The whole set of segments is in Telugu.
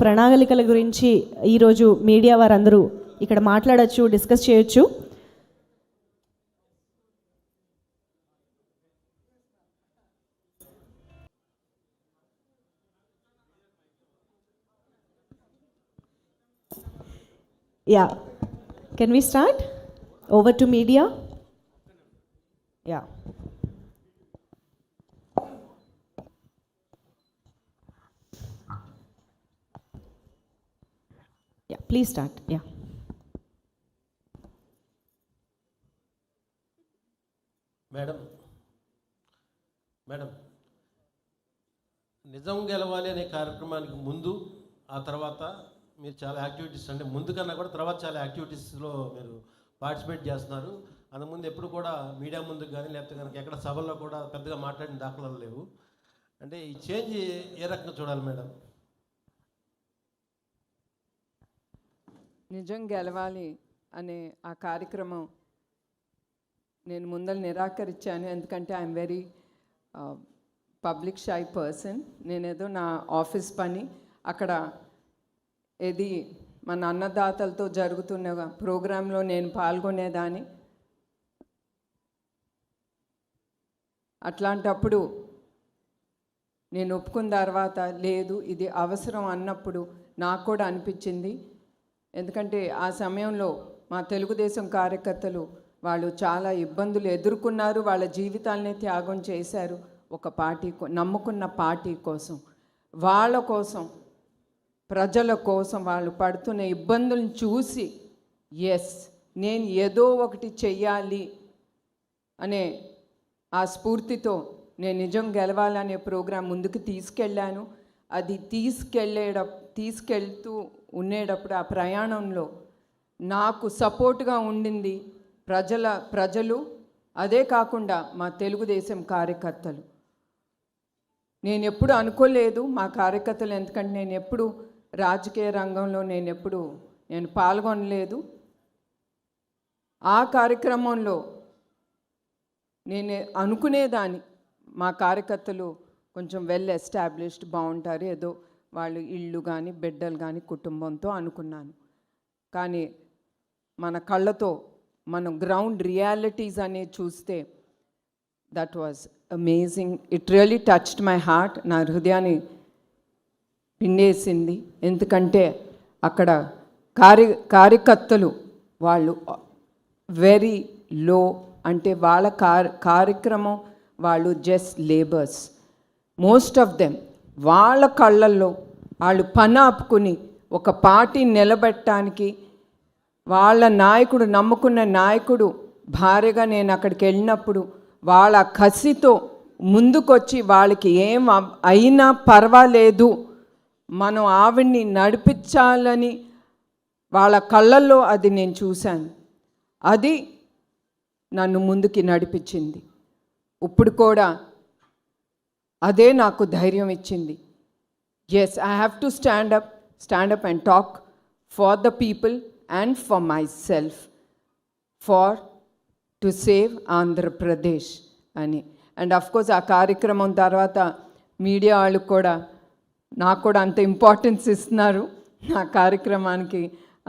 ప్రణాళికల గురించి ఈరోజు మీడియా వారందరూ ఇక్కడ మాట్లాడచ్చు, డిస్కస్ చేయొచ్చు. Yeah, can we start? Over to media. Yeah. Yeah, please start. Yeah. Madam, నిజం గెలవాలి అనే కార్యక్రమానికి ముందు ఆ తర్వాత మీరు చాలా యాక్టివిటీస్, అంటే ముందు కన్నా కూడా తర్వాత చాలా యాక్టివిటీస్లో మీరు పార్టిసిపేట్ చేస్తున్నారు. అంతకుముందు ఎప్పుడు కూడా మీడియా ముందుకు కానీ లేకపోతే కనుక ఎక్కడ సభల్లో కూడా పెద్దగా మాట్లాడిన దాఖలాలు లేవు. అంటే ఈ చేంజ్ ఏ రకంగా చూడాలి మేడం? నిజం గెలవాలి అనే ఆ కార్యక్రమం నేను ముందర నిరాకరించాను. ఎందుకంటే I'm very public shy person. నేనేదో నా ఆఫీస్ పని అక్కడ ఏది మన అన్నదాతలతో జరుగుతున్న ప్రోగ్రాంలో నేను పాల్గొనేదాన్ని. అట్లాంటప్పుడు నేను ఒప్పుకున్న తర్వాత లేదు ఇది అవసరం అన్నప్పుడు నాకు కూడా అనిపించింది. ఎందుకంటే ఆ సమయంలో మా తెలుగుదేశం కార్యకర్తలు వాళ్ళు చాలా ఇబ్బందులు ఎదుర్కొన్నారు, వాళ్ళ జీవితాలనే త్యాగం చేశారు ఒక పార్టీ, నమ్ముకున్న పార్టీ కోసం, వాళ్ళ కోసం, ప్రజల కోసం వాళ్ళు పడుతున్న ఇబ్బందులను చూసి ఎస్ నేను ఏదో ఒకటి చెయ్యాలి అనే ఆ స్ఫూర్తితో నేను నిజం గెలవాలనే ప్రోగ్రాం ముందుకు తీసుకెళ్ళాను. అది తీసుకెళ్తూ ఉండేటప్పుడు ఆ ప్రయాణంలో నాకు సపోర్ట్గా ఉండింది ప్రజలు, అదే కాకుండా మా తెలుగుదేశం కార్యకర్తలు. నేను ఎప్పుడు అనుకోలేదు మా కార్యకర్తలు, ఎందుకంటే నేను ఎప్పుడు రాజకీయ రంగంలో నేను పాల్గొనలేదు. ఆ కార్యక్రమంలో నేను అనుకునేదాన్ని మా కార్యకర్తలు కొంచెం వెల్ ఎస్టాబ్లిష్డ్, బాగుంటారు, ఏదో వాళ్ళు ఇళ్ళు కానీ బిడ్డలు కానీ కుటుంబంతో అనుకున్నాను. కానీ మన కళ్ళతో మనం గ్రౌండ్ రియాలిటీస్ అనేది చూస్తే that was amazing. It really touched my heart. నా హృదయాన్ని పిండేసింది. ఎందుకంటే అక్కడ కార్యకర్తలు వాళ్ళు వెరీ లో, అంటే వాళ్ళ కార్యక్రమం వాళ్ళు just labours. Most of them వాళ్ళ కళ్ళల్లో వాళ్ళు పని ఆపుకుని ఒక పార్టీ నిలబెట్టడానికి వాళ్ళ నాయకుడు, నమ్ముకున్న నాయకుడు భార్యగా నేను అక్కడికి వెళ్ళినప్పుడు వాళ్ళ కసితో ముందుకొచ్చి వాళ్ళకి ఏం అయినా పర్వాలేదు మనం ఆవిడ్ని నడిపించాలని వాళ్ళ కళ్ళల్లో అది నేను చూశాను. అది నన్ను ముందుకి నడిపించింది. ఇప్పుడు కూడా అదే నాకు ధైర్యం ఇచ్చింది. Yes, I have to stand up and talk for the people and for myself, to save Andhra Pradesh అని. అండ్ అఫ్ కోర్స్ ఆ కార్యక్రమం తర్వాత మీడియా వాళ్ళు కూడా నాకు కూడా అంత ఇంపార్టెన్స్ ఇస్తున్నారు నా కార్యక్రమానికి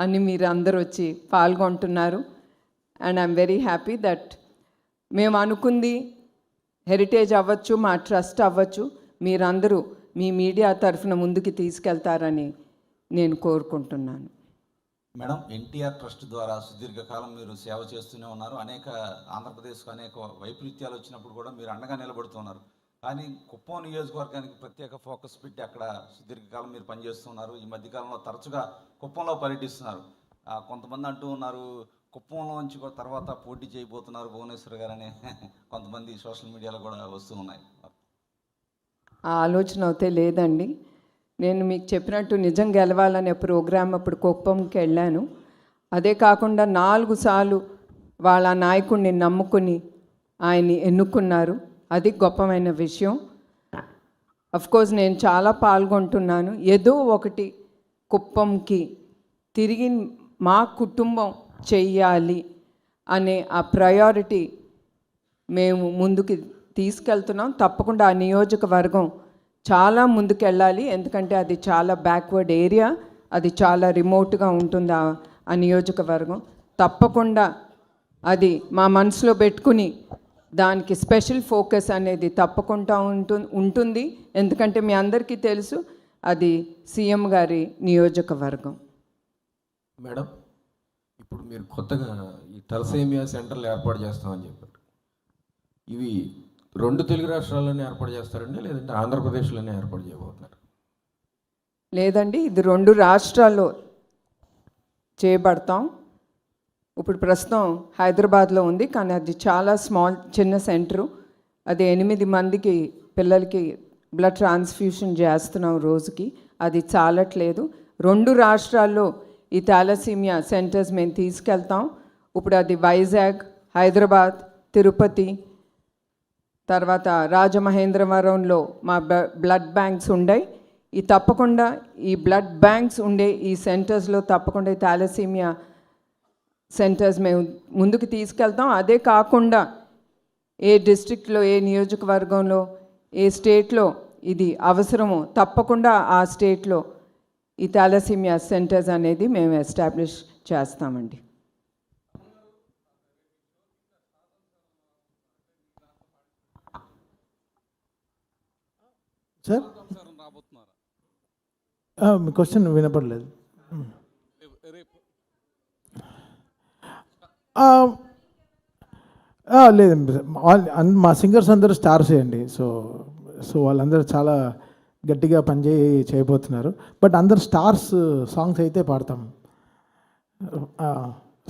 అని. మీరు అందరూ వచ్చి పాల్గొంటున్నారు. And I'm very happy that మేము అనుకుంది హెరిటేజ్ అవ్వచ్చు, మా ట్రస్ట్ అవ్వచ్చు, మీరందరూ మీ మీడియా తరఫున ముందుకు తీసుకెళ్తారని నేను కోరుకుంటున్నాను. మేడం, ఎన్టీఆర్ ట్రస్ట్ ద్వారా సుదీర్ఘకాలం మీరు సేవ చేస్తూనే ఉన్నారు. ఆంధ్రప్రదేశ్కు అనేక వైపరీత్యాలు వచ్చినప్పుడు కూడా మీరు అండగా నిలబడుతున్నారు. కానీ కుప్పం నియోజకవర్గానికి ప్రత్యేక ఫోకస్ పెట్టి అక్కడ సుదీర్ఘకాలం మీరు పనిచేస్తున్నారు. ఈ మధ్యకాలంలో తరచుగా కుప్పంలో పర్యటిస్తున్నారు. కొంతమంది అంటూ ఉన్నారు కుప్పంలోంచి కూడా తర్వాత పోటీ చేయబోతున్నారు భువనేశ్వర్ గారు అని కొంతమంది సోషల్ మీడియాలో కూడా వస్తూ ఉన్నాయి. ఆ ఆలోచన అయితే లేదండి. నేను మీకు చెప్పినట్టు నిజం గెలవాలనే ప్రోగ్రాం అప్పుడు కుప్పంకి వెళ్ళాను. అదే కాకుండా 4 సార్లు వాళ్ళ నాయకుడిని నమ్ముకుని ఆయన్ని ఎన్నుకున్నారు. అది గొప్పమైన విషయం. అఫ్కోర్స్ నేను చాలా పాల్గొంటున్నాను. ఏదో ఒకటి కుప్పంకి తిరిగి మా కుటుంబం చెయ్యాలి అనే ఆ ప్రయారిటీ మేము ముందుకు తీసుకెళ్తున్నాం. తప్పకుండా ఆ నియోజకవర్గం చాలా ముందుకెళ్ళాలి, ఎందుకంటే అది చాలా బ్యాక్వర్డ్ ఏరియా, అది చాలా రిమోట్గా ఉంటుంది ఆ నియోజకవర్గం. తప్పకుండా అది మా మనసులో పెట్టుకుని దానికి స్పెషల్ ఫోకస్ అనేది తప్పకుండా ఉంటుంది, ఎందుకంటే మీ అందరికీ తెలుసు అది సీఎం గారి నియోజకవర్గం. మేడం, ఇప్పుడు మీరు కొత్తగా ఈ తలసేమియా సెంటర్లు ఏర్పాటు చేస్తామని చెప్పారు. ఇవి 2 తెలుగు రాష్ట్రాల్లోనే ఏర్పాటు చేస్తారండి, లేదంటే ఆంధ్రప్రదేశ్లోనే ఏర్పాటు చేయబోతున్నారు? లేదండి, ఇది 2 రాష్ట్రాల్లో చేయబడతాం. ఇప్పుడు ప్రస్తుతం హైదరాబాద్లో ఉంది, కానీ అది చాలా చిన్న సెంటరు. అది 8 మందికి పిల్లలకి బ్లడ్ ట్రాన్స్ఫ్యూషన్ చేస్తున్నాం రోజుకి, అది చాలట్లేదు. 2 రాష్ట్రాల్లో ఈ థాలసీమియా సెంటర్స్ మేము తీసుకెళ్తాం. ఇప్పుడు అది వైజాగ్, హైదరాబాద్, తిరుపతి, తర్వాత రాజమహేంద్రవరంలో మా బ్లడ్ బ్యాంక్స్ ఉన్నాయి. ఈ తప్పకుండా ఈ బ్లడ్ బ్యాంక్స్ ఉండే ఈ సెంటర్స్లో తప్పకుండా ఈ థాలసీమియా సెంటర్స్ మేము ముందుకు తీసుకెళ్తాం. అదే కాకుండా ఏ డిస్ట్రిక్ట్లో, ఏ నియోజకవర్గంలో, ఏ స్టేట్లో ఇది అవసరమో తప్పకుండా ఆ స్టేట్లో ఈ థాలసీమియా సెంటర్స్ అనేది మేము ఎస్టాబ్లిష్ చేస్తామండి. సార్ మీ క్వశ్చన్ వినపడలేదు. లేదండి, మా సింగర్స్ అందరూ స్టార్సే అండి. సో వాళ్ళందరూ చాలా గట్టిగా చేయబోతున్నారు. బట్ అందరు స్టార్స్ సాంగ్స్ అయితే పాడతాం.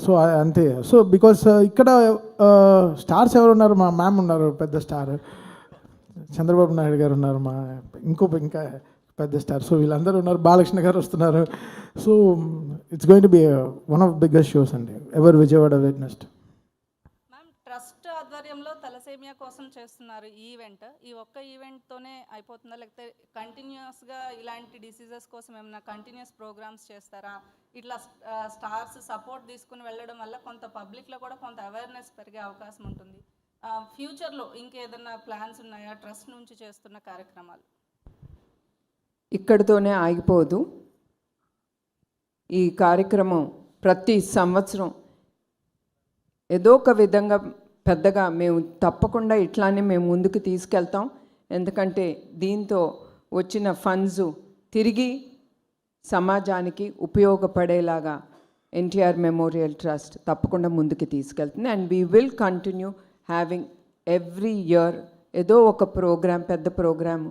సో అంతే. సో బికాస్ ఇక్కడ స్టార్స్ ఎవరు ఉన్నారు? మా మ్యామ్ ఉన్నారు, పెద్ద స్టార్. చంద్రబాబు నాయుడు గారు ఉన్నారు, ఇంకా పెద్ద స్టార్. సో వీళ్ళందరూ ఉన్నారు. బాలకృష్ణ గారు వస్తున్నారు. So it's going to be one of biggest shows అండి ever Vijayawada witnessed. Ma'am, trust ఆధ్వర్యంలో తలసేమియా కోసం చేస్తున్నారు ఈ ఈవెంట్. ఈ ఒక్క ఈవెంట్తోనే అయిపోతుందా, లేకపోతే కంటిన్యూస్గా ఇలాంటి డిసీజెస్ కోసం ఏమైనా కంటిన్యూస్ ప్రోగ్రామ్స్ చేస్తారా? ఇట్లా స్టార్స్ సపోర్ట్ తీసుకుని వెళ్ళడం వల్ల కొంత పబ్లిక్లో కూడా కొంత అవేర్నెస్ పెరిగే అవకాశం ఉంటుంది. ఫ్యూచర్లో ఇంకేదన్నా ప్లాన్స్ ఉన్నాయా ట్రస్ట్ నుంచి చేస్తున్న కార్యక్రమాలు? ఇక్కడితోనే ఆగిపోదు. ఈ కార్యక్రమం ప్రతి సంవత్సరం ఏదో ఒక విధంగా పెద్దగా మేము తప్పకుండా ఇట్లానే మేము ముందుకు తీసుకెళ్తాం. ఎందుకంటే దీంతో వచ్చిన ఫండ్స్ తిరిగి సమాజానికి ఉపయోగపడేలాగా ఎన్టీఆర్ మెమోరియల్ ట్రస్ట్ తప్పకుండా ముందుకు తీసుకెళ్తుంది. And we will continue having every year ఏదో ఒక ప్రోగ్రామ్, పెద్ద ప్రోగ్రాము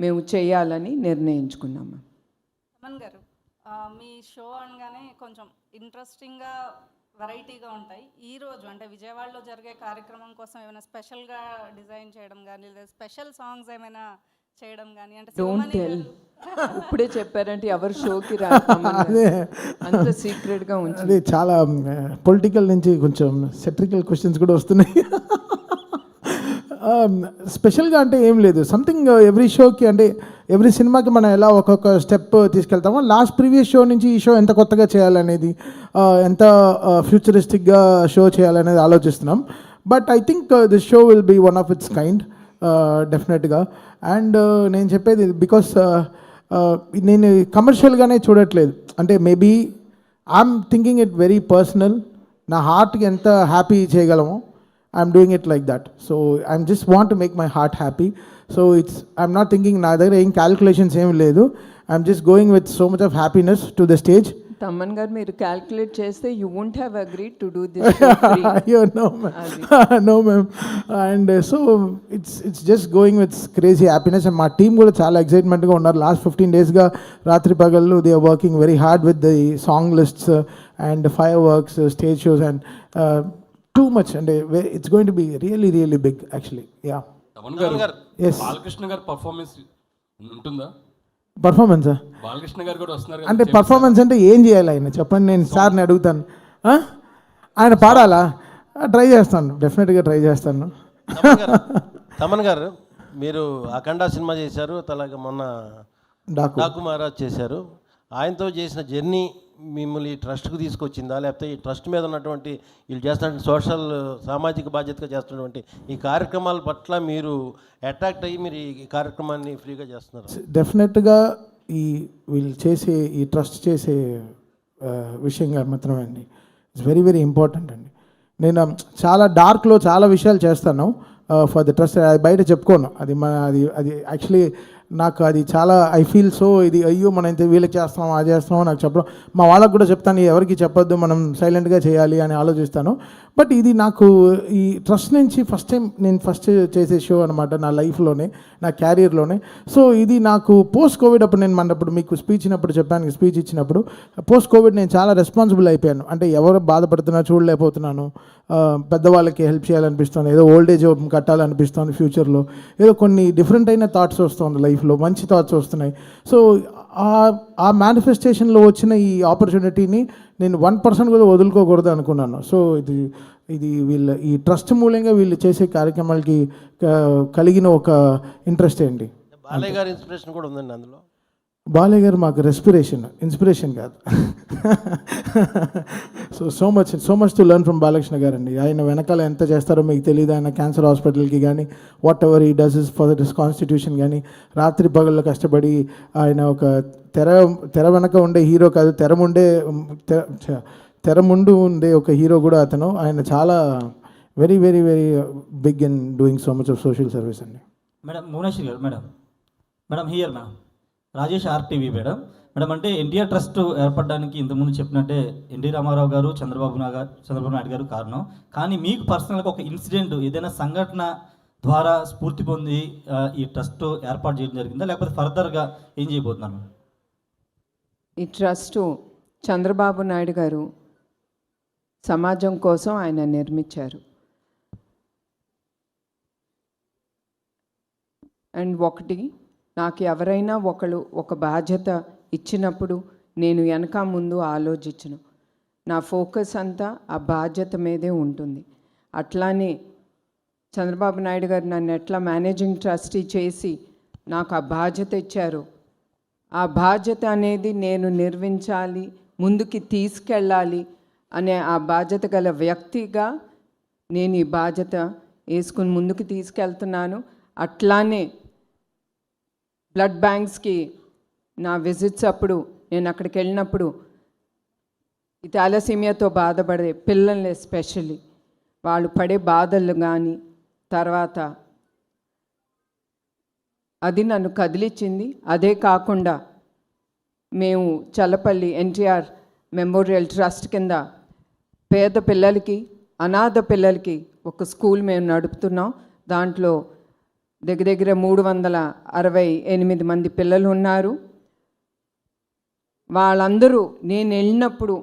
మేము చేయాలని నిర్ణయించుకున్నాము. అమన్ గారు, మీ షో అనగానే కొంచెం ఇంట్రెస్టింగ్గా వెరైటీగా ఉంటాయి. ఈరోజు అంటే విజయవాడలో జరిగే కార్యక్రమం కోసం ఏమైనా స్పెషల్గా డిజైన్ చేయడం కానీ, లేదా స్పెషల్ సాంగ్స్ ఏమైనా చేయడం కానీ, అంటే డోంట్ టెల్. ఇప్పుడే చెప్పారంటే ఎవరు షోకి రా, అంత సీక్రెట్గా ఉంచి. అది చాలా పొలిటికల్ నుంచి కొంచెం సెట్రికల్ క్వశ్చన్స్ కూడా వస్తున్నాయి. స్పెషల్గా అంటే ఏం లేదు. సంథింగ్ ఎవ్రీ షోకి, అంటే ఎవ్రీ సినిమాకి మనం ఎలా ఒక్కొక్క స్టెప్ తీసుకెళ్తామో, లాస్ట్ ప్రీవియస్ షో నుంచి ఈ షో ఎంత కొత్తగా చేయాలనేది, ఎంత ఫ్యూచరిస్టిక్గా షో చేయాలనేది ఆలోచిస్తున్నాం. But I think this show will be one of its kind డెఫినెట్గా. అండ్ నేను చెప్పేది బికాస్ నేను కమర్షియల్గానే చూడట్లేదు. అంటే maybe I'm thinking it very personal. నా హార్ట్కి ఎంత హ్యాపీ చేయగలమో I'm doing it like that. So I'm just want to make my heart happy. So I'm not thinking నా దగ్గర ఏం క్యాల్కులేషన్స్ ఏం లేదు. I'm just going with so much of happiness to the stage. Thaman గారు, మీరు క్యాల్కులేట్ చేస్తే you won't have agreed to do this. No ma'am. No ma'am. And so it's just going with crazy happiness. And మా టీం కూడా చాలా ఎక్సైట్మెంట్గా ఉన్నారు. లాస్ట్ 15 డేస్గా రాత్రి పగళ్ళు they are working very hard with the song lists and fireworks, stage shows and too much, and it's going to be really really big actually. Yeah. Yes. Balakrishna గారి పర్ఫార్మెన్స్ ఉంటుందా? పర్ఫార్మెన్స్ బాలకృష్ణ గారు కూడా వస్తున్నారు అంటే పర్ఫార్మెన్స్ అంటే ఏం చేయాలి ఆయన చెప్పండి, నేను సార్ని అడుగుతాను. ఆయన పాడాలా? ట్రై చేస్తాను, డెఫినెట్గా ట్రై చేస్తాను. తమన్ గారు, మీరు అఖండ సినిమా చేశారు, అలాగే మొన్న డాకు మహారాజ్ చేశారు. ఆయనతో చేసిన జర్నీ మిమ్మల్ని ఈ ట్రస్ట్కి తీసుకొచ్చిందా, లేకపోతే ఈ ట్రస్ట్ మీద ఉన్నటువంటి వీళ్ళు చేస్తున్న సోషల్ సామాజిక బాధ్యతగా చేస్తున్నటువంటి ఈ కార్యక్రమాల పట్ల మీరు అట్రాక్ట్ అయ్యి మీరు ఈ కార్యక్రమాన్ని ఫ్రీగా చేస్తున్నారు? డెఫినెట్గా వీళ్ళు చేసే ఈ ట్రస్ట్ చేసే విషయంగా మాత్రమే అండి. ఇట్స్ వెరీ వెరీ ఇంపార్టెంట్ అండి. నేను చాలా డార్క్లో చాలా విషయాలు చేస్తాను ఫర్ ద ట్రస్ట్. అది బయట చెప్పుకోను. అది యాక్చువల్లీ నాకు అది చాలా ఐ ఫీల్ సో ఇది అయ్యో మనం ఇంత వీళ్ళకి చేస్తున్నాం అది చేస్తున్నాం నాకు చెప్పడం, మా వాళ్ళకు కూడా చెప్తాను ఎవరికి చెప్పొద్దు మనం సైలెంట్గా చేయాలి అని ఆలోచిస్తాను. బట్ ఇది నాకు ఈ ట్రస్ట్ నుంచి నేను ఫస్ట్ చేసే షో అనమాట నా లైఫ్లోనే, నా క్యారియర్లోనే. సో ఇది నాకు పోస్ట్ కోవిడ్ అప్పుడు నేను మనప్పుడు మీకు స్పీచ్ ఇచ్చినప్పుడు పోస్ట్ కోవిడ్ నేను చాలా రెస్పాన్సిబుల్ అయిపోయాను. అంటే ఎవరు బాధపడుతున్నా చూడలేకపోతున్నాను, పెద్దవాళ్ళకి హెల్ప్ చేయాలనిపిస్తుంది, ఏదో ఓల్డ్ ఏజ్ కట్టాలనిపిస్తుంది ఫ్యూచర్లో, ఏదో కొన్ని డిఫరెంట్ అయిన థాట్స్ వస్తుంది లైఫ్లో, మంచి థాట్స్ వస్తున్నాయి. సో ఆ మేనిఫెస్టేషన్లో వచ్చిన ఈ ఆపర్చునిటీని నేను 1% కూడా వదులుకోకూడదు అనుకున్నాను. సో ఇది ఈ ట్రస్ట్ మూలంగా వీళ్ళు చేసే కార్యక్రమాలకి కలిగిన ఒక ఇంట్రెస్ట్ అండి. బాలయ్య గారి ఇన్స్పిరేషన్ కూడా ఉందండి అందులో. బాలయ్య గారు మాకు ఇన్స్పిరేషన్ కాదు. So much to learn from Balakrishna గారు అండి. ఆయన వెనకాల ఎంత చేస్తారో మీకు తెలియదు. ఆయన క్యాన్సర్ హాస్పిటల్కి కానీ వాట్ ఎవర్ ఈ does is for this constitution కానీ రాత్రి పగళ్ళు కష్టపడి ఆయన ఒక తెర వెనక ఉండే హీరో కాదు, తెర ముందు ఉండే ఒక హీరో కూడా అతను. ఆయన చాలా very very very big in doing so much of social service అండి. Madam Bhuvaneswari garu, madam here madam Rajesh RTV madam. అంటే ఎన్టీఆర్ ట్రస్ట్ ఏర్పడడానికి ఇంతకుముందు చెప్పినట్టే ఎన్టీ రామారావు గారు, చంద్రబాబు నాయుడు గారు కారణం. కానీ మీకు పర్సనల్గా ఒక ఇన్సిడెంట్, ఏదైనా సంఘటన ద్వారా స్ఫూర్తి పొంది ఈ ట్రస్ట్ ఏర్పాటు చేయడం జరిగిందా, లేకపోతే ఫర్దర్గా ఏం చేయబోతున్నాను? ఈ ట్రస్టు చంద్రబాబు నాయుడు గారు సమాజం కోసం ఆయన నిర్మించారు. అండ్ నాకు ఎవరైనా ఒక బాధ్యత ఇచ్చినప్పుడు నేను వెనక ముందు ఆలోచించను. నా ఫోకస్ అంతా ఆ బాధ్యత మీదే ఉంటుంది. అట్లానే చంద్రబాబు నాయుడు గారు నన్ను ఎట్లా మేనేజింగ్ ట్రస్టీ చేసి నాకు ఆ బాధ్యత ఇచ్చారు, ఆ బాధ్యత అనేది నేను నిర్వహించాలి, ముందుకి తీసుకెళ్ళాలి అనే ఆ బాధ్యత గల వ్యక్తిగా నేను ఈ బాధ్యత వేసుకుని ముందుకు తీసుకెళ్తున్నాను. అట్లానే బ్లడ్ బ్యాంక్స్కి నా విజిట్స్ అప్పుడు నేను అక్కడికి వెళ్ళినప్పుడు ఈ థాలసీమియాతో బాధపడే పిల్లల్ని ఎస్పెషల్లీ వాళ్ళు పడే బాధలు కానీ తర్వాత అది నన్ను కదిలించింది. అదే కాకుండా మేము చల్లపల్లి ఎన్టీఆర్ మెమోరియల్ ట్రస్ట్ కింద పేద పిల్లలకి, అనాథ పిల్లలకి ఒక స్కూల్ మేము నడుపుతున్నాం. దాంట్లో దగ్గర 368 మంది పిల్లలు ఉన్నారు. వాళ్ళందరూ నేను వెళ్ళినప్పుడు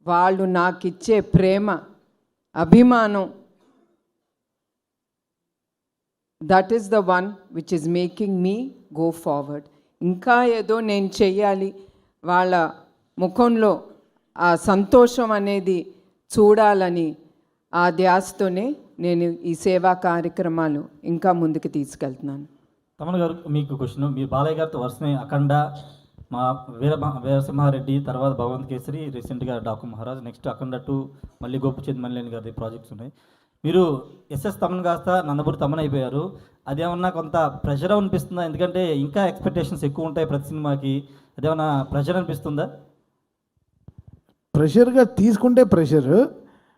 వాళ్ళు నాకు ఇచ్చే ప్రేమ, అభిమానం, that is the one which is making me go forward. ఇంకా ఏదో నేను చెయ్యాలి, వాళ్ళ ముఖంలో ఆ సంతోషం అనేది చూడాలని ఆ ధ్యాసతోనే నేను ఈ సేవా కార్యక్రమాలు ఇంకా ముందుకు తీసుకెళ్తున్నాను. తమన్ గారు, మీకు క్వశ్చన్. మీరు బాలయ్య గారితో వరుసనే అఖండ, మా వీరసింహారెడ్డి, తర్వాత భగవంత్ కేసరి, రీసెంట్గా డాకు మహారాజ్, నెక్స్ట్ అఖండ 2, మళ్ళీ గోపిచంద్ మల్లేని గారి ప్రాజెక్ట్స్ ఉన్నాయి. మీరు ఎస్ఎస్ తమన్ కాస్త నందమూరి తమన్ అయిపోయారు. అదేమన్నా కొంత ప్రెషర్ అనిపిస్తుందా? ఎందుకంటే ఇంకా ఎక్స్పెక్టేషన్స్ ఎక్కువ ఉంటాయి ప్రతి సినిమాకి. అదేమన్నా ప్రెషర్ అనిపిస్తుందా? ప్రెషర్గా తీసుకుంటే ప్రెషర్,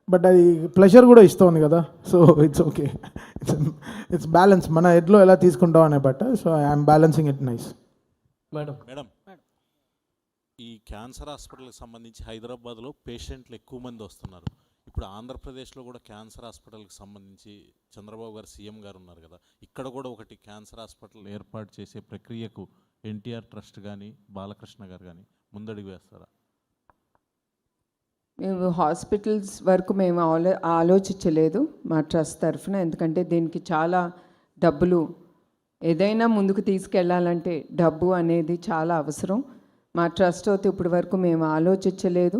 బట్ అది ప్లెజర్ కూడా ఇస్తుంది కదా. So it's okay, it's balance. మన హెడ్లో ఎలా తీసుకుంటాం అనే బట్ట. So I'm balancing it nice. Madam ఈ క్యాన్సర్ హాస్పిటల్కి సంబంధించి హైదరాబాద్లో పేషెంట్లు ఎక్కువ మంది వస్తున్నారు. ఇప్పుడు ఆంధ్రప్రదేశ్లో కూడా క్యాన్సర్ హాస్పిటల్కి సంబంధించి చంద్రబాబు గారు సీఎం గారు ఉన్నారు కదా, ఇక్కడ కూడా ఒకటి క్యాన్సర్ హాస్పిటల్ ఏర్పాటు చేసే ప్రక్రియకు ఎన్టీఆర్ ట్రస్ట్ కానీ బాలకృష్ణ గారు కానీ ముందడుగు వేస్తారా? మేము హాస్పిటల్స్ వరకు మేము ఆలోచించలేదు మా ట్రస్ట్ తరఫున. ఎందుకంటే దీనికి చాలా డబ్బులు, ఏదైనా ముందుకు తీసుకెళ్ళాలంటే డబ్బు అనేది చాలా అవసరం. మా ట్రస్ట్ అయితే ఇప్పటి వరకు మేము ఆలోచించలేదు.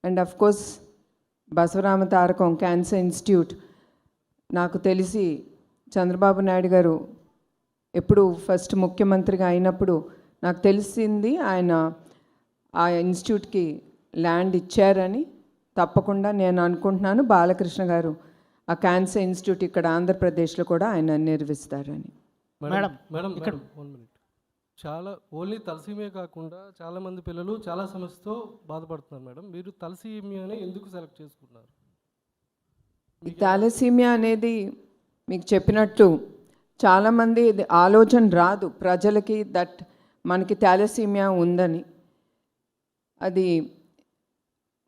And of course బసవరామ Tarakam cancer institute, నాకు తెలిసి చంద్రబాబు నాయుడు గారు ఎప్పుడు ఫస్ట్ ముఖ్యమంత్రిగా అయినప్పుడు నాకు తెలిసింది ఆయన ఆ ఇన్స్టిట్యూట్కి ల్యాండ్ ఇచ్చారని. తప్పకుండా నేను అనుకుంటున్నాను బాలకృష్ణ గారు ఆ క్యాన్సర్ ఇన్స్టిట్యూట్ ఇక్కడ ఆంధ్రప్రదేశ్లో కూడా ఆయన నిర్వహిస్తారని. మేడం మేడం ఇక్కడ 1 minute. చాలా ఓన్లీ తలసీమియా కాకుండా చాలామంది పిల్లలు చాలా సమస్యతో బాధపడుతున్నారు మేడం. మీరు తలసీమియాని ఎందుకు సెలెక్ట్ చేసుకున్నారు? ఈ థాలసీమియా అనేది మీకు చెప్పినట్టు చాలామంది ఇది ఆలోచన రాదు ప్రజలకి దట్ మనకి థాలసీమియా ఉందని. అది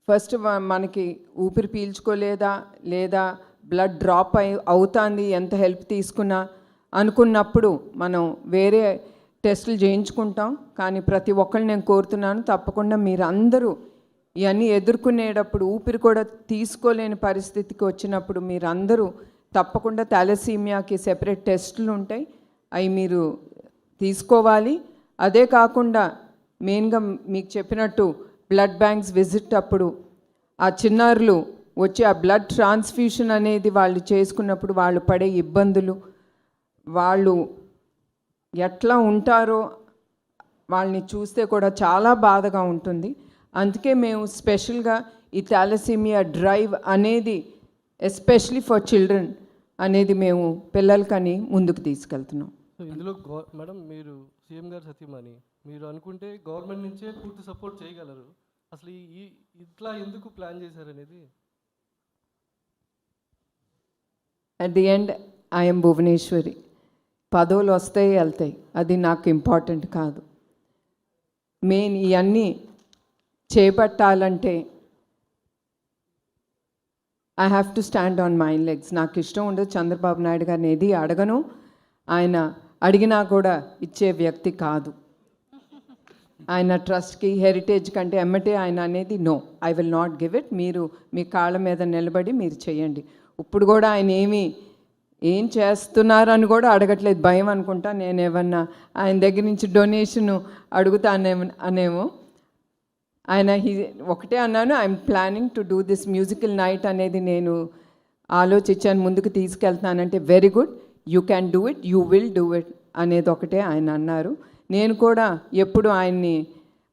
ఫస్ట్ మనకి ఊపిరి పీల్చుకోలేదా లేదా బ్లడ్ డ్రాప్ అవుతుంది ఎంత హెల్ప్ తీసుకున్నా అనుకున్నప్పుడు మనం వేరే టెస్టులు చేయించుకుంటాం. కానీ ప్రతి ఒక్కళ్ళు నేను కోరుతున్నాను, తప్పకుండా మీరు అందరూ ఇవన్నీ ఎదుర్కొనేటప్పుడు ఊపిరి కూడా తీసుకోలేని పరిస్థితికి వచ్చినప్పుడు మీరు అందరూ తప్పకుండా థాలసీమియాకి సెపరేట్ టెస్టులు ఉంటాయి, అవి మీరు తీసుకోవాలి. అదే కాకుండా మెయిన్గా మీకు చెప్పినట్టు బ్లడ్ బ్యాంక్స్ విజిట్ అప్పుడు ఆ చిన్నారులు వచ్చి ఆ బ్లడ్ ట్రాన్స్ఫ్యూషన్ అనేది వాళ్ళు చేసుకున్నప్పుడు వాళ్ళు పడే ఇబ్బందులు, వాళ్ళు ఎట్లా ఉంటారో వాళ్ళని చూస్తే కూడా చాలా బాధగా ఉంటుంది. అందుకే మేము స్పెషల్గా ఈ థాలసీమియా డ్రైవ్ అనేది ఎస్పెషలీ ఫర్ చిల్డ్రన్ అనేది మేము పిల్లలకని ముందుకు తీసుకెళ్తున్నాం. సో ఇందులో మేడం మీరు సీఎం గారు సతీమణి, మీరు అనుకుంటే గవర్నమెంట్ నుంచే పూర్తి సపోర్ట్ చేయగలరు. అసలు ఈ ఇట్లా ఎందుకు ప్లాన్ చేశారనేది. At the end I'm Bhuvaneshwari. పదవులు వస్తాయి వెళ్తాయి, అది నాకు ఇంపార్టెంట్ కాదు. మెయిన్ ఇవన్నీ చేపట్టాలంటే I have to stand on my legs. నాకు ఇష్టం ఉండదు చంద్రబాబు నాయుడు గారిని ఏది అడగను, ఆయన అడిగినా కూడా ఇచ్చే వ్యక్తి కాదు. ఆయన ట్రస్ట్కి హెరిటేజ్ కంటే ఎమ్మటే ఆయన అనేది no, I will not give it. మీరు మీ కాళ్ళ మీద నిలబడి మీరు చేయండి. ఇప్పుడు కూడా ఆయన ఏం చేస్తున్నారని కూడా అడగట్లేదు, భయం అనుకుంటా. నేను ఏమన్నా ఆయన దగ్గర నుంచి డొనేషను అడుగుతానేమో. ఆయన ఒకటే అన్నాను, I'm planning to do this musical night అనేది నేను ఆలోచించాను, ముందుకు తీసుకెళ్తానంటే very good, you can do it, you will do it అనేది ఒకటే ఆయన అన్నారు. నేను కూడా ఎప్పుడు ఆయన్ని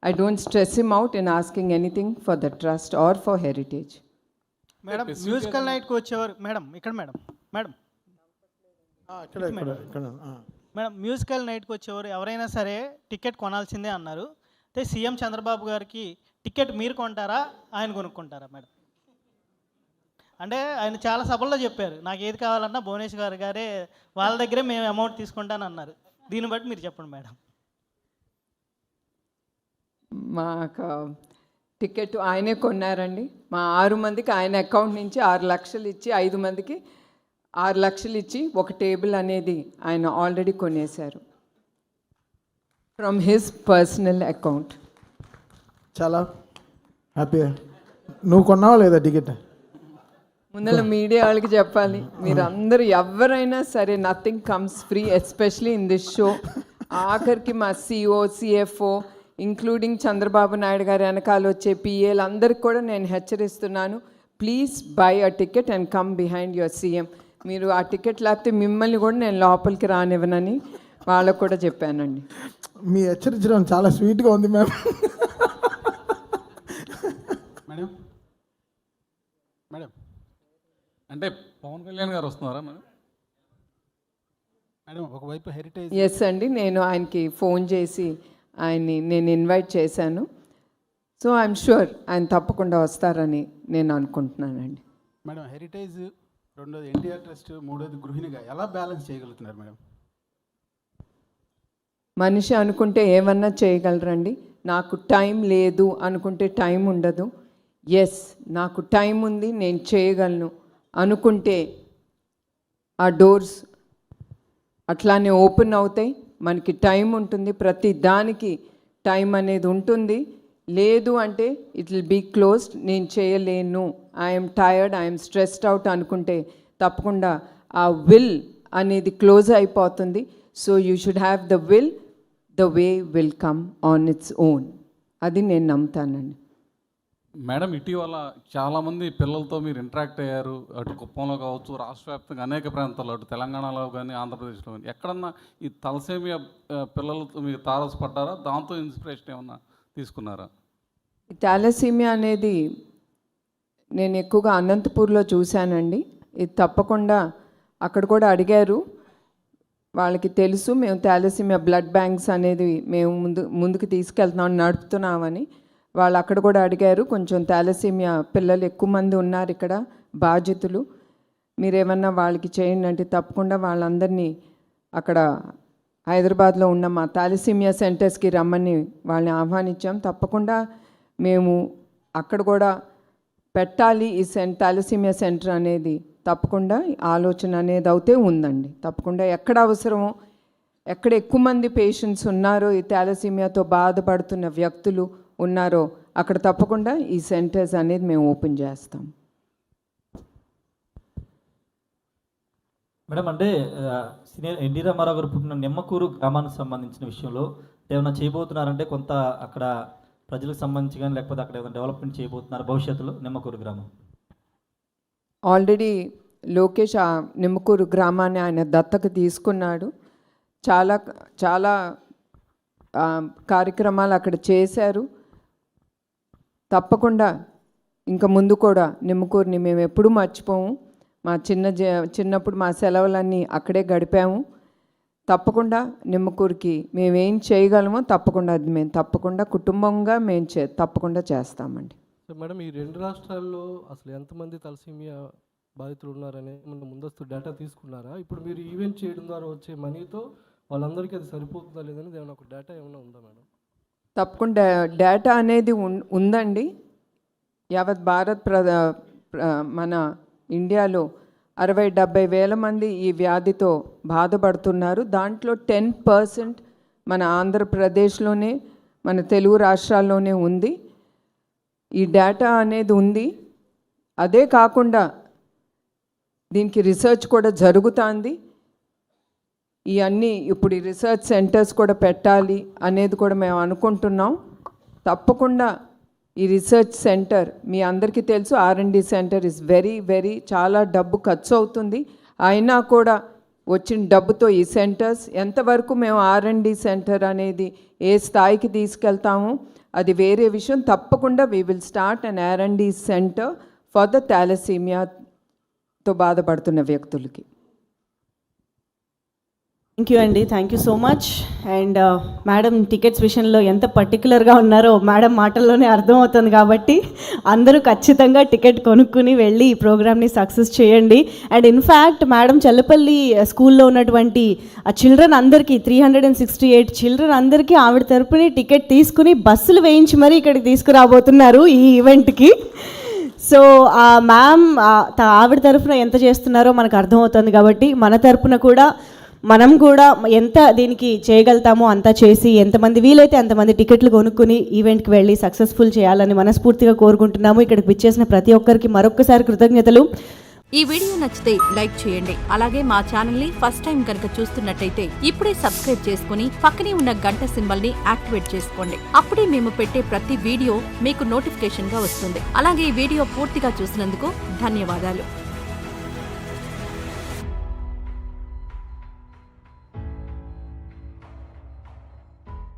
I don't stress him out in asking anything for the trust or for heritage. Madam musical నైట్కి వచ్చేవారు మేడం ఇక్కడ మేడం మేడం మేడం మ్యూజికల్ నైట్కి వచ్చేవారు ఎవరైనా సరే టికెట్ కొనాల్సిందే అన్నారు. అయితే సీఎం చంద్రబాబు గారికి టికెట్ మీరు కొంటారా ఆయన కొనుక్కుంటారా మేడం? అంటే ఆయన చాలా సభల్లో చెప్పారు, నాకు ఏది కావాలన్నా భువనేశ్వర్ గారే వాళ్ళ దగ్గరే మేము అమౌంట్ తీసుకుంటానన్నారు. దీన్ని బట్టి మీరు చెప్పండి మేడం. మాకు టికెట్ ఆయనే కొన్నారండి. మా 6 మందికి ఆయన అకౌంట్ నుంచి 6 లక్షలు ఇచ్చి 5 మందికి 6 లక్షలు ఇచ్చి ఒక టేబుల్ అనేది ఆయన ఆల్రెడీ కొనేశారు ఫ్రమ్ హిస్ పర్సనల్ అకౌంట్. చాలా హ్యాపీగా. నువ్వు కొన్నావా లేదా టికెట్? ముందర మీడియా వాళ్ళకి చెప్పాలి, మీరు అందరూ ఎవరైనా సరే nothing comes free, especially in this show. ఆఖరికి మా CEO CFO including Chandrababu Naidu గారి వెనకాల వచ్చే పిఏలు అందరికి కూడా నేను హెచ్చరిస్తున్నాను, please buy a ticket and come behind your CM. మీరు ఆ టికెట్ లేకపోతే మిమ్మల్ని కూడా నేను లోపలికి రానివ్వనని వాళ్ళకు కూడా చెప్పానండి. మీ హెచ్చరించడం చాలా స్వీట్గా ఉంది మ్యామ్. మేడం మేడం అంటే పవన్ కళ్యాణ్ గారు వస్తున్నారా మేడం? మేడం ఒకవైపు హెరిటేజ్. ఎస్ అండి, నేను ఆయనకి ఫోన్ చేసి ఆయన్ని నేను ఇన్వైట్ చేశాను. సో ఐఎమ్ షూర్ ఆయన తప్పకుండా వస్తారని నేను అనుకుంటున్నానండి. మేడం హెరిటేజ్, రెండోది ఎన్టీఆర్ ట్రస్ట్, మూడోది గృహిణిగా ఎలా బ్యాలెన్స్ చేయగలుగుతున్నారు మేడం? మనిషి అనుకుంటే ఏమన్నా చేయగలరండి. నాకు టైం లేదు అనుకుంటే టైం ఉండదు. ఎస్, నాకు టైం ఉంది, నేను చేయగలను అనుకుంటే ఆ డోర్స్ అట్లానే ఓపెన్ అవుతాయి. మనకి టైం ఉంటుంది, ప్రతి దానికి టైం అనేది ఉంటుంది. లేదు అంటే ఇట్ విల్ బీ క్లోజ్డ్, నేను చేయలేను, I'm tired, I'm stressed out అనుకుంటే తప్పకుండా ఆ విల్ అనేది క్లోజ్ అయిపోతుంది. So you should have the will, the way will come on its own. అది నేను నమ్ముతానండి. మేడం ఇటీవల చాలామంది పిల్లలతో మీరు ఇంటరాక్ట్ అయ్యారు, అటు కుప్పంలో కావచ్చు, రాష్ట్ర వ్యాప్తంగా అనేక ప్రాంతాల్లో, అటు తెలంగాణలో కానీ ఆంధ్రప్రదేశ్లో కానీ ఎక్కడన్నా ఈ తలసేమియా పిల్లలతో మీరు తారసపడ్డారా? దాంతో ఇన్స్పిరేషన్ ఏమన్నా తీసుకున్నారా? థాలసీమియా అనేది నేను ఎక్కువగా అనంతపూర్లో చూశానండి. ఇది తప్పకుండా అక్కడ కూడా అడిగారు, వాళ్ళకి తెలుసు మేము థాలసీమియా బ్లడ్ బ్యాంక్స్ అనేది మేము ముందుకు తీసుకెళ్తున్నాం, నడుపుతున్నామని. వాళ్ళు అక్కడ కూడా అడిగారు, కొంచెం థాలసీమియా పిల్లలు ఎక్కువ మంది ఉన్నారు ఇక్కడ బాధితులు, మీరేమన్నా వాళ్ళకి చేయండి అంటే తప్పకుండా వాళ్ళందరినీ అక్కడ హైదరాబాద్లో ఉన్న మా థాలసీమియా సెంటర్స్కి రమ్మని వాళ్ళని ఆహ్వానించాం. తప్పకుండా మేము అక్కడ కూడా పెట్టాలి ఈ థాలసీమియా సెంటర్ అనేది, తప్పకుండా ఆలోచన అనేది అయితే ఉందండి. తప్పకుండా ఎక్కడ అవసరమో, ఎక్కడ ఎక్కువ మంది పేషెంట్స్ ఉన్నారో, ఈ థాలసీమియాతో బాధపడుతున్న వ్యక్తులు ఉన్నారో అక్కడ తప్పకుండా ఈ సెంటర్స్ అనేది మేము ఓపెన్ చేస్తాం. మేడం, అంటే సీనియర్ ఎన్టీ రామారావు గారు పుట్టిన నిమ్మకూరు గ్రామానికి సంబంధించిన విషయంలో ఏమైనా చేయబోతున్నారంటే, కొంత అక్కడ ప్రజలకు సంబంధించి కానీ లేకపోతే అక్కడ ఏమైనా డెవలప్మెంట్ చేయబోతున్నారు భవిష్యత్తులో నిమ్మకూరు గ్రామం? ఆల్రెడీ లోకేష్ ఆ నిమ్మకూరు గ్రామాన్ని ఆయన దత్తత తీసుకున్నాడు. చాలా చాలా కార్యక్రమాలు అక్కడ చేశారు. తప్పకుండా ఇంకా ముందు కూడా నిమ్మకూరుని మేము ఎప్పుడూ మర్చిపోము. మా చిన్నప్పుడు మా సెలవులన్నీ అక్కడే గడిపాము. తప్పకుండా నిమ్మకూరుకి మేమేం చేయగలమో తప్పకుండా అది మేము తప్పకుండా కుటుంబంగా మేము తప్పకుండా చేస్తామండి. మేడం, ఈ 2 రాష్ట్రాల్లో అసలు ఎంతమంది తలసీమియా బాధితులు ఉన్నారనే ముందస్తు డేటా తీసుకున్నారా? ఇప్పుడు మీరు ఈవెంట్ చేయడం ద్వారా వచ్చే మనీతో వాళ్ళందరికీ అది సరిపోతుందా లేదని ఏమైనా ఒక డేటా ఏమైనా ఉందా మేడం? తప్పకుండా డేటా అనేది ఉందండి. యావత్ భారత్ మన ఇండియాలో 60-70 వేల మంది ఈ వ్యాధితో బాధపడుతున్నారు. దాంట్లో 10% మన ఆంధ్రప్రదేశ్లోనే, మన తెలుగు రాష్ట్రాల్లోనే ఉంది. ఈ డేటా అనేది ఉంది. అదే కాకుండా దీనికి రీసెర్చ్ కూడా జరుగుతుంది. ఇవన్నీ ఇప్పుడు ఈ రీసెర్చ్ సెంటర్స్ కూడా పెట్టాలి అనేది కూడా మేము అనుకుంటున్నాం. తప్పకుండా ఈ రీసెర్చ్ సెంటర్ మీ అందరికీ తెలుసు, R&D సెంటర్ ఇస్ వెరీ చాలా డబ్బు ఖర్చు అవుతుంది. అయినా కూడా వచ్చిన డబ్బుతో ఈ సెంటర్స్ ఎంతవరకు మేము R&D సెంటర్ అనేది ఏ స్థాయికి తీసుకెళ్తామో అది వేరే విషయం. తప్పకుండా we will start an R&D centre for the థాలసీమియాతో బాధపడుతున్న వ్యక్తులకి. థ్యాంక్ యూ అండి, thank you so much. And madam tickets విషయంలో ఎంత పర్టికులర్గా ఉన్నారో మేడం మాటల్లోనే అర్థమవుతుంది. కాబట్టి అందరూ ఖచ్చితంగా టికెట్ కొనుక్కుని వెళ్ళి ఈ ప్రోగ్రామ్ని సక్సెస్ చేయండి. అండ్ ఇన్ఫ్యాక్ట్ మేడం చెల్లపల్లి స్కూల్లో ఉన్నటువంటి ఆ చిల్డ్రన్ అందరికీ 368 చిల్డ్రన్ అందరికీ ఆవిడ తరపుని టికెట్ తీసుకుని బస్సులు వేయించి మరీ ఇక్కడికి తీసుకురాబోతున్నారు ఈ ఈవెంట్కి. సో మ్యామ్ ఆవిడ తరపున ఎంత చేస్తున్నారో మనకు అర్థమవుతుంది. కాబట్టి మన తరపున కూడా మనం కూడా ఎంత దీనికి చేయగలుగుతామో అంతా చేసి ఎంతమంది వీలైతే అంతమంది టికెట్లు కొనుక్కుని ఈవెంట్కి వెళ్ళి సక్సెస్ఫుల్ చేయాలని మనస్ఫూర్తిగా కోరుకుంటున్నాము. ఇక్కడికి విచ్చేసిన ప్రతి ఒక్కరికి మరొక్కసారి కృతజ్ఞతలు. ఈ వీడియో నచ్చితే లైక్ చేయండి. అలాగే మా ఛానల్ ని ఫస్ట్ టైం కనుక చూస్తున్నట్టయితే ఇప్పుడే సబ్స్క్రైబ్ చేసుకుని పక్కనే ఉన్న గంట సింబల్ ని యాక్టివేట్ చేసుకోండి. అప్పుడే మేము పెట్టే ప్రతి వీడియో మీకు నోటిఫికేషన్ గా వస్తుంది. అలాగే ఈ వీడియో పూర్తిగా చూసినందుకు ధన్యవాదాలు.